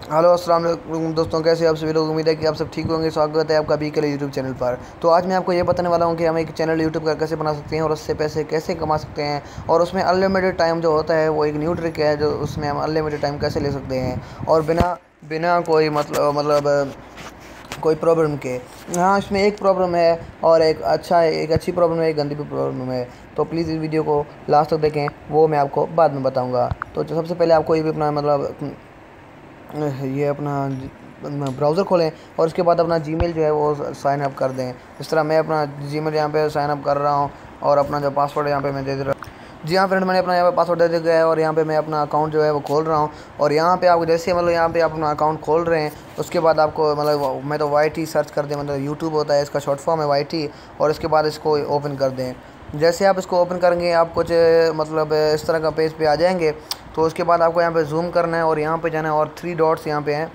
Hello अस्सलाम वालेकुम दोस्तों, कैसे आप सभी लोग। उम्मीद है कि आप सब ठीक होंगे। स्वागत है आपका बी के लिए यूट्यूब चैनल पर। तो आज मैं आपको ये बताने वाला हूँ कि हम एक चैनल यूट्यूब का कैसे बना सकते हैं और उससे पैसे कैसे कमा सकते हैं, और उसमें अनलिमिटेड टाइम जो होता है वो एक न्यू ट्रिक है जो उसमें हम अनलिमिटेड टाइम कैसे ले सकते हैं और बिना बिना कोई कोई प्रॉब्लम के। हाँ, इसमें एक प्रॉब्लम है और एक अच्छी प्रॉब्लम है, एक गंदी भी प्रॉब्लम है। तो प्लीज़ इस वीडियो को लास्ट तक देखें, वो मैं आपको बाद में बताऊँगा। तो सबसे पहले आपको ये भी अपना ये अपना ब्राउज़र खोलें और उसके बाद अपना जीमेल जो है वो साइन अप कर दें। इस तरह मैं अपना जीमेल यहाँ पे साइन अप कर रहा हूँ और अपना जो पासवर्ड यहाँ पे मैं दे दे रहा हूँ। जी हाँ फ्रेंड, मैंने अपना यहाँ पे पासवर्ड दे दिया है और यहाँ पे मैं अपना अकाउंट जो है वो खोल रहा हूँ। और यहाँ पे आपको जैसे यहाँ पे आप अपना अकाउंट खोल रहे हैं, उसके बाद आपको मैं तो YT सर्च कर दें, यूट्यूब होता है, इसका शॉर्ट फॉर्म है YT। और इसके बाद इसको ओपन कर दें। जैसे आप इसको ओपन करेंगे आप कुछ इस तरह का पेज पे आ जाएंगे। तो उसके बाद आपको यहाँ पे जूम करना है और यहाँ पे जाना है और 3 डॉट्स यहाँ पे हैं,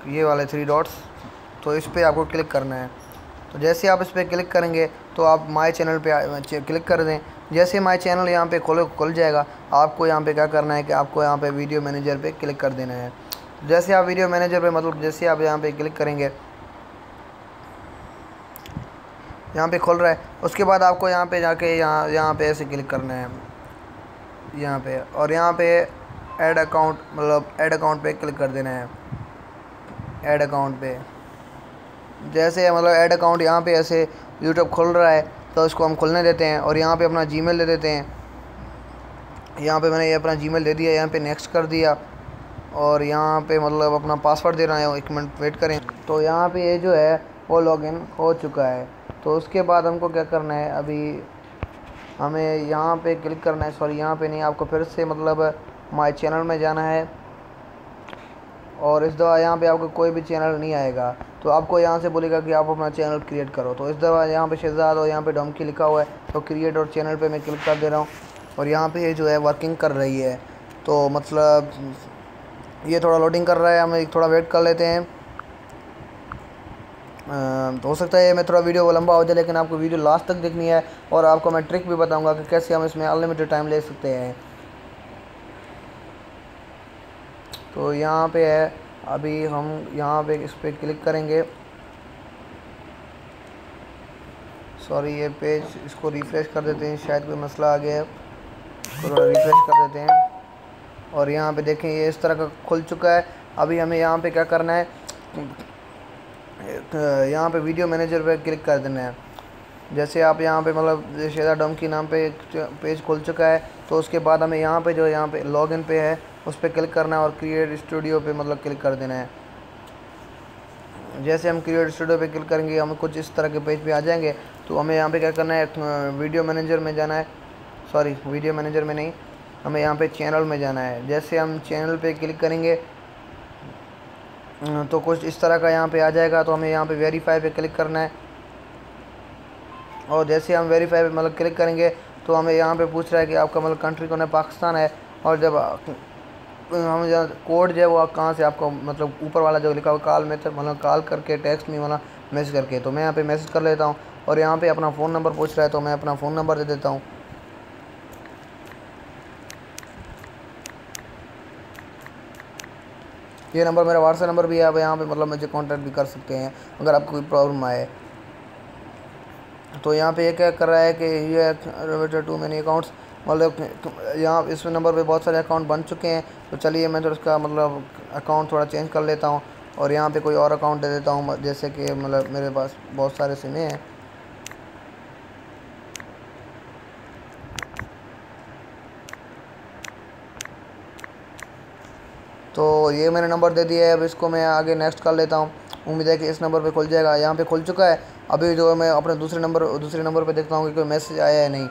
ये वाले 3 डॉट्स। तो इस पर आपको क्लिक करना है। तो जैसे आप इस पर क्लिक करेंगे तो आप माय चैनल पे क्लिक कर दें। जैसे माय चैनल यहाँ पे खुल जाएगा, आपको यहाँ पे क्या करना है कि आपको यहाँ पे वीडियो मैनेजर पे क्लिक कर देना है। जैसे आप वीडियो मैनेजर पे जैसे आप यहाँ पे क्लिक करेंगे, यहाँ पे खुल रहा है। उसके बाद आपको यहाँ पे जाके यहाँ पे ऐसे क्लिक करना है यहाँ पे, और यहाँ पे ऐड अकाउंट पे क्लिक कर देना है। ऐड अकाउंट पे जैसे ऐड अकाउंट यहाँ पे ऐसे यूट्यूब खुल रहा है, तो इसको हम खुलने देते हैं और यहाँ पे अपना जीमेल दे देते हैं। यहाँ पे मैंने ये अपना जीमेल दे दिया, यहाँ पे नेक्स्ट कर दिया और यहाँ पे अपना पासवर्ड दे रहा है। 1 मिनट वेट करें। तो यहाँ पे ये जो है वो लॉगिन हो चुका है। तो उसके बाद हमको क्या करना है, अभी हमें यहाँ पे क्लिक करना है। सॉरी, यहाँ पे नहीं, आपको फिर से माय चैनल में जाना है और इस दफ़ा यहाँ पे आपको कोई भी चैनल नहीं आएगा। तो आपको यहाँ से बोलेगा कि आप अपना चैनल क्रिएट करो। तो इस दफ़ा यहाँ पे शहजाद और यहाँ पे डोंकी लिखा हुआ है, तो क्रिएट और चैनल पे मैं क्लिक कर दे रहा हूँ और यहाँ पे ये जो है वर्किंग कर रही है। तो ये थोड़ा लोडिंग कर रहा है, हम थोड़ा वेट कर लेते हैं। तो हो सकता है मैं थोड़ा वीडियो लंबा हो जाए, लेकिन आपको वीडियो लास्ट तक देखनी है और आपको मैं ट्रिक भी बताऊँगा कि कैसे हम इसमें अनलिमिटेड टाइम ले सकते हैं। तो यहाँ पे है, अभी हम यहाँ पे इस पर क्लिक करेंगे। सॉरी, ये पेज इसको रिफ़्रेश कर देते हैं, शायद कोई मसला आ गया है, थोड़ा रिफ़्रेश कर देते हैं। और यहाँ पे देखें ये इस तरह का खुल चुका है। अभी हमें यहाँ पे क्या करना है, यहाँ पे वीडियो मैनेजर पे क्लिक कर देना है। जैसे आप यहाँ पे शेदा डोम की नाम पे पेज खुल चुका है। तो उसके बाद हमें यहाँ पे यहाँ पे लॉगिन पे है, उस पर क्लिक करना है और क्रिएट स्टूडियो पे क्लिक कर देना है। जैसे हम क्रिएट स्टूडियो पे क्लिक करेंगे, हम कुछ इस तरह के पेज पे आ जाएंगे। तो हमें यहाँ पे क्या करना है, वीडियो मैनेजर में जाना है। सॉरी, वीडियो मैनेजर में नहीं, हमें यहाँ पे चैनल में जाना है। जैसे हम चैनल पे क्लिक करेंगे तो कुछ इस तरह का यहाँ पे आ जाएगा। तो हमें यहाँ पे वेरीफाई पे क्लिक करना है और जैसे हम वेरीफाई पे क्लिक करेंगे तो हमें यहाँ पे पूछ रहा है कि आपका कंट्री कौन है, पाकिस्तान है। और जब हम कोड जो है वो कहाँ से आपको ऊपर वाला जो लिखा हुआ कॉल मेथड कॉल करके टेक्स्ट में मैसेज करके, तो मैं यहाँ पे मैसेज कर लेता हूँ। और यहाँ पे अपना फ़ोन नंबर पूछ रहा है, तो मैं अपना फ़ोन नंबर दे देता हूँ। ये नंबर मेरा व्हाट्सएप नंबर भी है, आप यहाँ पे मुझे कांटेक्ट भी कर सकते हैं अगर आपको कोई प्रॉब्लम आए। तो यहाँ पे ये क्या कर रहा है कि ये रिलेटेड टू मैनी अकाउंट्स, यहाँ इस नंबर पे बहुत सारे अकाउंट बन चुके हैं। तो चलिए मैं थोड़ा इसका अकाउंट थोड़ा चेंज कर लेता हूँ और यहाँ पे कोई और अकाउंट दे देता हूँ, जैसे कि मेरे पास बहुत सारे सिमें हैं। तो ये मैंने नंबर दे दिया है। अब इसको मैं आगे नेक्स्ट कर लेता हूँ। उम्मीद है कि इस नंबर पे खुल जाएगा। यहाँ पे खुल चुका है। अभी जो मैं अपने दूसरे नंबर पे देखता हूँ कि कोई मैसेज आया है नहीं।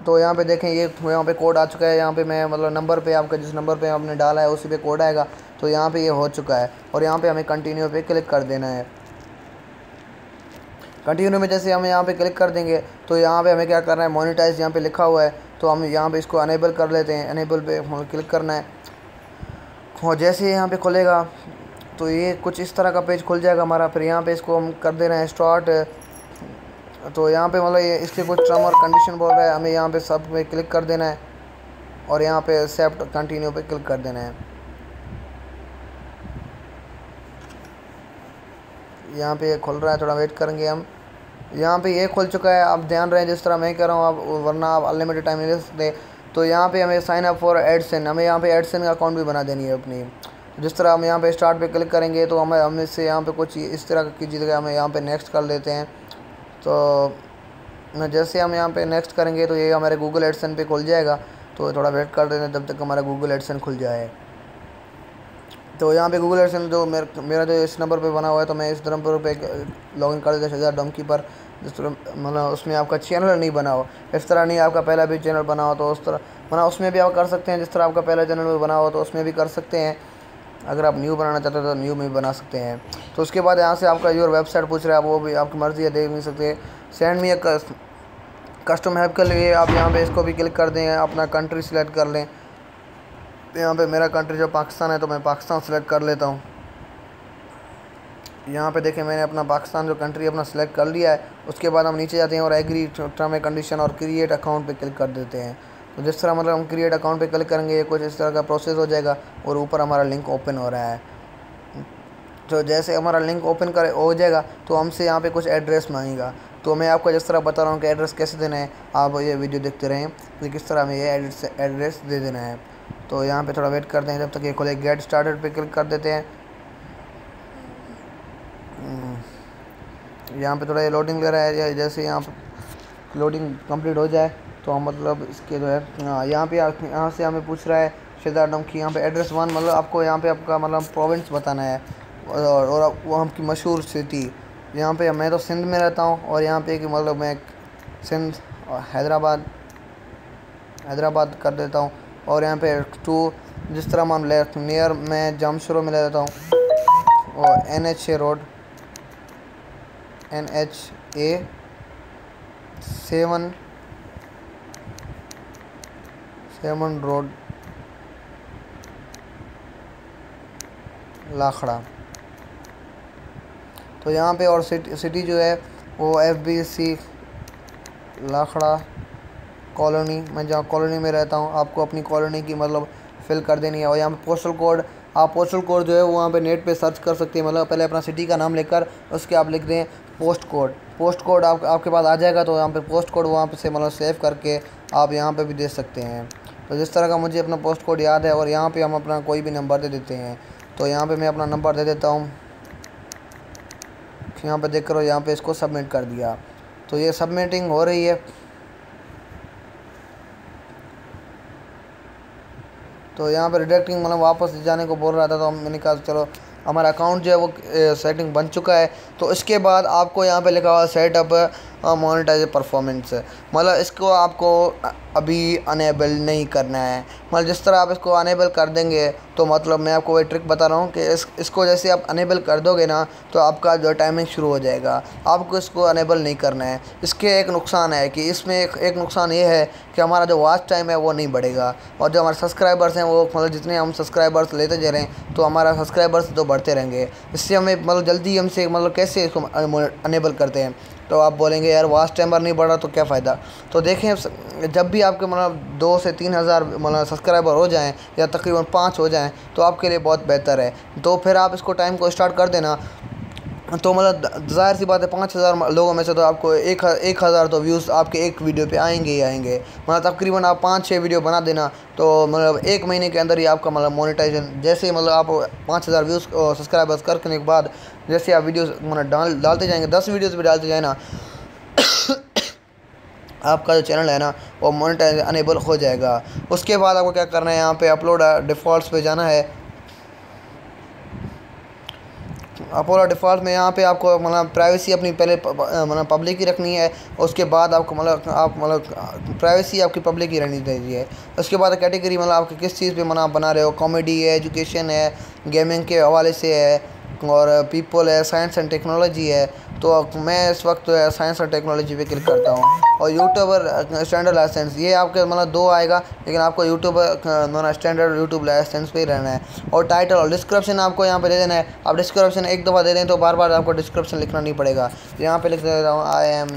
तो यहाँ पे देखें, ये यहाँ पे कोड आ चुका है। यहाँ पे मैं नंबर पे आपका जिस नंबर पे आपने डाला है उसी पे कोड आएगा। तो यहाँ पे ये हो चुका है और यहाँ पे हमें कंटिन्यू पे क्लिक कर देना है। कंटिन्यू में जैसे हम यहाँ पे क्लिक कर देंगे तो यहाँ पे हमें क्या करना है, मोनेटाइज यहाँ पे लिखा हुआ है, तो हम यहाँ पे इसको अनेबल कर लेते हैं। अनेबल पे क्लिक करना है और जैसे ही यहाँ पे खुलेगा तो ये कुछ इस तरह का पेज खुल जाएगा हमारा। फिर यहाँ पे इसको हम कर देना है स्टार्ट। तो यहाँ पे ये इसके कुछ टर्म और कंडीशन बोल रहा है, हमें यहाँ पे सब पे क्लिक कर देना है और यहाँ पे एक्सेप्ट कंटिन्यू पे क्लिक कर देना है। यहाँ पे ये खुल रहा है, थोड़ा वेट करेंगे हम। यहाँ पे ये खुल चुका है, आप ध्यान रहे जिस तरह मैं कह रहा हूँ, आप वरना आप अनलिमिटेड टाइम नहीं ले सकते। तो यहाँ पे हमें साइन अप फॉर एडसेन, हमें यहाँ पे एडसेन का अकाउंट भी बना देनी है अपनी। जिस तरह हम यहाँ पे स्टार्ट पे क्लिक करेंगे तो हमें इससे यहाँ पे कुछ इस तरह की चीज़ें हमें यहाँ पे नेक्स्ट कर लेते हैं। तो जैसे हम यहाँ पे नेक्स्ट करेंगे तो ये हमारे गूगल एडसेन पे खुल जाएगा। तो थोड़ा वेट कर देते हैं जब तक हमारा गूगल एडसेन खुल जाए। तो यहाँ पे गूगल एडसेन जो मेरा जो इस नंबर पे बना हुआ है, तो मैं इस नंबर पे लॉगिन कर देता हूँ डोंकी पर। जिस तरह मतलब उसमें आपका चैनल नहीं बना हो, इस तरह नहीं आपका पहला भी चैनल बना हो तो उस तरह मतलब उसमें भी आप कर सकते हैं। जिस तरह आपका पहला चैनल बना हो तो उसमें भी कर सकते हैं। अगर आप न्यू बनाना चाहते हो तो न्यू में भी बना सकते हैं। तो उसके बाद यहाँ से आपका योर वेबसाइट पूछ रहा है, वो भी आपकी मर्ज़ी है, देख नहीं सकते। सेंड मी कस्टम हेल्प के लिए आप यहाँ पे इसको भी क्लिक कर दें, अपना कंट्री सिलेक्ट कर लें। तो यहाँ पे मेरा कंट्री जो पाकिस्तान है तो मैं पाकिस्तान सेलेक्ट कर लेता हूँ। यहाँ पे देखें मैंने अपना पाकिस्तान जो कंट्री अपना सेलेक्ट कर लिया है। उसके बाद हम नीचे जाते हैं और एग्री टर्म एंड कंडीशन और क्रिएट अकाउंट पे क्लिक कर देते हैं। तो जिस तरह मतलब हम क्रिएट अकाउंट पे क्लिक करेंगे ये कुछ इस तरह का प्रोसेस हो जाएगा और ऊपर हमारा लिंक ओपन हो रहा है। तो जैसे हमारा लिंक ओपन कर हो जाएगा तो हमसे यहाँ पे कुछ एड्रेस मांगेगा। तो मैं आपको जिस तरह बता रहा हूँ कि एड्रेस कैसे देना है, आप ये वीडियो देखते रहें कि किस तरह हमें ये एड्रेस दे देना है। तो यहाँ पे थोड़ा वेट करते हैं जब तक ये खुले। गेट स्टार्टेड पे क्लिक कर देते हैं। यहाँ पे थोड़ा ये लोडिंग ले रहा है। जैसे यहाँ पर लोडिंग कंप्लीट हो जाए तो हम मतलब इसके जो है यहाँ से हमें पूछ रहा है शेदारडम की यहाँ पे एड्रेस 1, मतलब आपको यहाँ पे आपका मतलब प्रोविंस बताना है और वो आपकी मशहूर सिटी। यहाँ पे मैं तो सिंध में रहता हूँ और यहाँ पे कि मतलब मैं सिंध और हैदराबाद कर देता हूँ। और यहाँ पे 2 जिस तरह हम नियर मैं जामशोरो में ले लेता हूँ और NHA रोड NHA 7 रोड लाखड़ा। तो यहाँ पे और सिटी जो है वो FBC लाखड़ा कॉलोनी, मैं जहाँ कॉलोनी में रहता हूँ आपको अपनी कॉलोनी की मतलब फिल कर देनी है। और यहाँ पे पोस्टल कोड, आप पोस्टल कोड जो है वो वहाँ पे नेट पे सर्च कर सकते हैं। मतलब पहले अपना सिटी का नाम लेकर उसके आप लिख दें पोस्ट कोड आपके पास आ जाएगा। तो यहाँ पे पोस्ट कोड वहाँ पे से मतलब सेव करके आप यहाँ पे भी दे सकते हैं। तो जिस तरह का मुझे अपना पोस्ट कोड याद है और यहाँ पे हम अपना कोई भी नंबर दे देते हैं। तो यहाँ पे मैं अपना नंबर दे देता हूँ। यहाँ पे देख करो, यहाँ पे इसको सबमिट कर दिया। तो ये सबमिटिंग हो रही है। तो यहाँ पे रिडक्टिंग मतलब वापस जाने को बोल रहा था, तो मैंने कहा चलो हमारा अकाउंट जो है वो सेटिंग बन चुका है। तो इसके बाद आपको यहाँ पे लिखा हुआ सेटअप मोनेटाइज परफॉर्मेंस, मतलब इसको आपको अभी अनेबल नहीं करना है। मतलब जिस तरह आप इसको अनेबल कर देंगे तो मतलब मैं आपको वही ट्रिक बता रहा हूँ कि इसको जैसे आप अनेबल कर दोगे ना तो आपका जो टाइमिंग शुरू हो जाएगा। आपको इसको अनेबल नहीं करना है। इसके एक नुकसान है कि इसमें एक नुकसान ये है कि हमारा जो वॉच टाइम है वो नहीं बढ़ेगा और जो हमारे सब्सक्राइबर्स हैं वो मतलब जितने हम सब्सक्राइबर्स लेते जा रहे हैं तो हमारा सब्सक्राइबर्स तो बढ़ते रहेंगे। इससे हमें मतलब जल्दी हमसे मतलब कैसे इसको अनेबल करते हैं। तो आप बोलेंगे यार वॉच टाइमर नहीं बढ़ रहा तो क्या फ़ायदा। तो देखें जब भी आपके मतलब 2 से 3 हज़ार मतलब सब्सक्राइबर हो जाएं या तकरीबन 5 हो जाएं तो आपके लिए बहुत बेहतर है। तो फिर आप इसको टाइम को स्टार्ट कर देना। तो मतलब ज़ाहिर सी बात है 5000 लोगों में से तो आपको 1000 तो व्यूज़ आपके एक वीडियो पे आएंगे ही आएंगे। मतलब तकरीबन आप 5-6 वीडियो बना देना तो मतलब 1 महीने के अंदर ही आपका मतलब मोनेटाइजेशन, जैसे मतलब आप 5000 व्यूज़ सब्सक्राइबर्स करने के बाद जैसे आप वीडियोस मतलब डालते जाएंगे, 10 वीडियोस भी डालते जाए ना आपका जो चैनल है ना वो मोनेटाइज अनेबल हो जाएगा। उसके बाद आपको क्या करना है, यहाँ पे अपलोड डिफ़ॉल्ट्स पे जाना है। अपलोड डिफ़ॉल्ट में यहाँ पे आपको मतलब प्राइवेसी अपनी पहले मतलब पब्लिक ही रखनी है। उसके बाद आपको मतलब प्राइवेसी आपकी पब्लिक ही रहनी चाहिए। उसके बाद कैटेगरी मतलब आप किस चीज़ पे मतलब बना रहे हो, कॉमेडी है, एजुकेशन है, गेमिंग के हवाले से है और पीपल है, साइंस एंड टेक्नोलॉजी है। तो मैं इस वक्त साइंस और टेक्नोलॉजी पे क्लिक करता हूँ। और यूट्यूबर स्टैंडर्ड लाइसेंस ये आपके मतलब 2 आएगा, लेकिन आपको यूट्यूबर स्टैंडर्ड यूट्यूब लाइसेंस पे ही रहना है। और टाइटल और डिस्क्रिप्शन आपको यहाँ पे दे देना है। आप डिस्क्रिप्शन एक दफ़ा दे दें तो बार बार आपको डिस्क्रिप्शन लिखना नहीं पड़ेगा। यहाँ पे लिख देता हूँ आई एम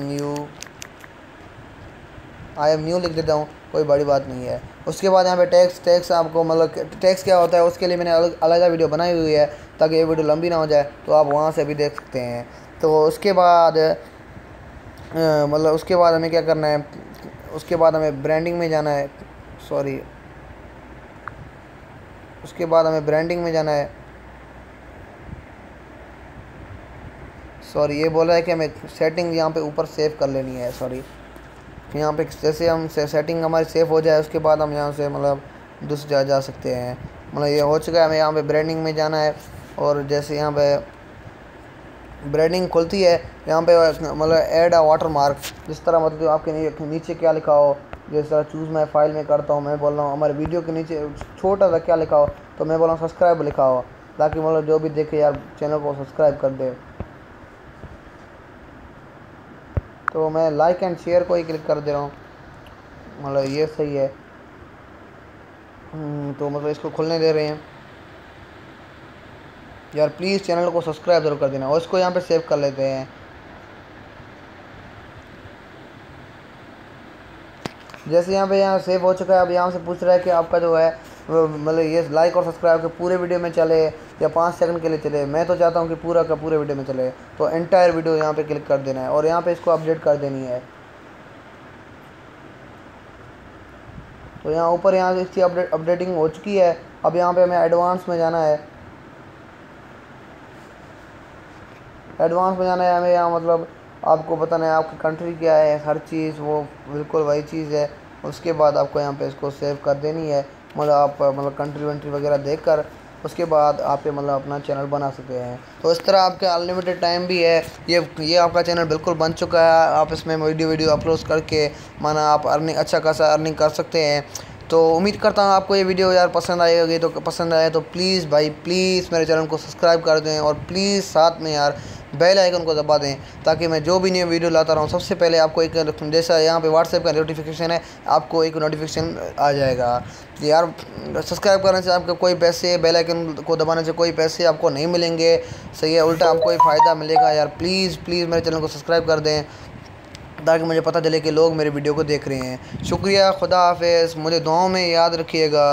न्यू लिख देता हूँ, कोई बड़ी बात नहीं है। उसके बाद यहाँ पे टैक्स आपको मतलब टैक्स क्या होता है उसके लिए मैंने अलग वीडियो बनाई हुई है, ताकि ये वीडियो लंबी ना हो जाए, तो आप वहाँ से भी देख सकते हैं। तो उसके बाद मतलब उसके बाद हमें क्या करना है, उसके बाद हमें ब्रांडिंग में जाना है, सॉरी उसके बाद हमें ब्रांडिंग में जाना है, सॉरी ये बोल रहा है कि हमें सेटिंग यहाँ पे ऊपर सेव कर लेनी है। सॉरी यहाँ पे जैसे हम सेटिंग हमारी सेव हो जाए उसके बाद हम यहाँ से मतलब दूसरे जा सकते हैं। मतलब ये हो चुका है, हमें यहाँ पे ब्रांडिंग में जाना है, और जैसे यहाँ पे ब्रांडिंग खुलती है यहाँ पे मतलब ऐड अ वाटर मार्क, जिस तरह मतलब आपके नीचे क्या लिखा हो, जिस तरह चूज़ मैं फाइल में करता हूँ, मैं बोल रहा हूँ हमारे वीडियो के नीचे छोटा सा क्या लिखा हो, तो मैं बोल रहा हूँ सब्सक्राइब लिखा हो, ताकि मतलब जो भी देखे यार चैनल को सब्सक्राइब कर दे। तो मैं लाइक एंड शेयर को ही क्लिक कर दे रहा हूँ, मतलब ये सही है। तो मतलब इसको खुलने दे रहे हैं यार, प्लीज़ चैनल को सब्सक्राइब जरूर कर देना, और इसको यहाँ पे सेव कर लेते हैं। जैसे यहाँ सेव हो चुका है, अब यहाँ से पूछ रहा है कि आपका जो है मतलब ये लाइक और सब्सक्राइब के पूरे वीडियो में चले या 5 सेकंड के लिए चले। मैं तो चाहता हूँ कि पूरा का पूरे वीडियो में चले, तो एंटायर वीडियो यहाँ पे क्लिक कर देना है, और यहाँ पे इसको अपडेट कर देनी है। तो यहाँ ऊपर यहाँ से इसकी अपडेटिंग हो चुकी है। अब यहाँ पे हमें एडवांस में जाना है, एडवांस में जाना है हमें। यहाँ मतलब आपको बताना है आपकी कंट्री क्या है, हर चीज़ वो बिल्कुल वही चीज़ है। उसके बाद आपको यहाँ पे इसको सेव कर देनी है, मतलब आप मतलब कंट्री वंट्री वगैरह देखकर उसके बाद आप मतलब अपना चैनल बना सकते हैं। तो इस तरह आपके अनलिमिटेड टाइम भी है। ये आपका चैनल बिल्कुल बन चुका है, आप इसमें वीडियो अपलोड करके माना आप अर्निंग अच्छा खासा अर्निंग कर सकते हैं। तो उम्मीद करता हूँ आपको ये वीडियो यार पसंद आएगी, तो पसंद आए तो प्लीज़ भाई प्लीज़ मेरे चैनल को सब्सक्राइब कर दें, और प्लीज़ साथ में यार बेल आइकन को दबा दें, ताकि मैं जो भी न्यू वीडियो लाता रहूँ सबसे पहले आपको एक, जैसा यहाँ पे व्हाट्सएप का नोटिफिकेशन है, आपको एक नोटिफिकेशन आ जाएगा। यार सब्सक्राइब करने से आपको कोई पैसे, बेल आइकन को दबाने से कोई पैसे आपको नहीं मिलेंगे, सही है, उल्टा आपको फ़ायदा मिलेगा। यार प्लीज़ प्लीज़ मेरे चैनल को सब्सक्राइब कर दें, ताकि मुझे पता चले कि लोग मेरे वीडियो को देख रहे हैं। शुक्रिया, खुदा हाफिज़, मुझे दुआओं में याद रखिएगा।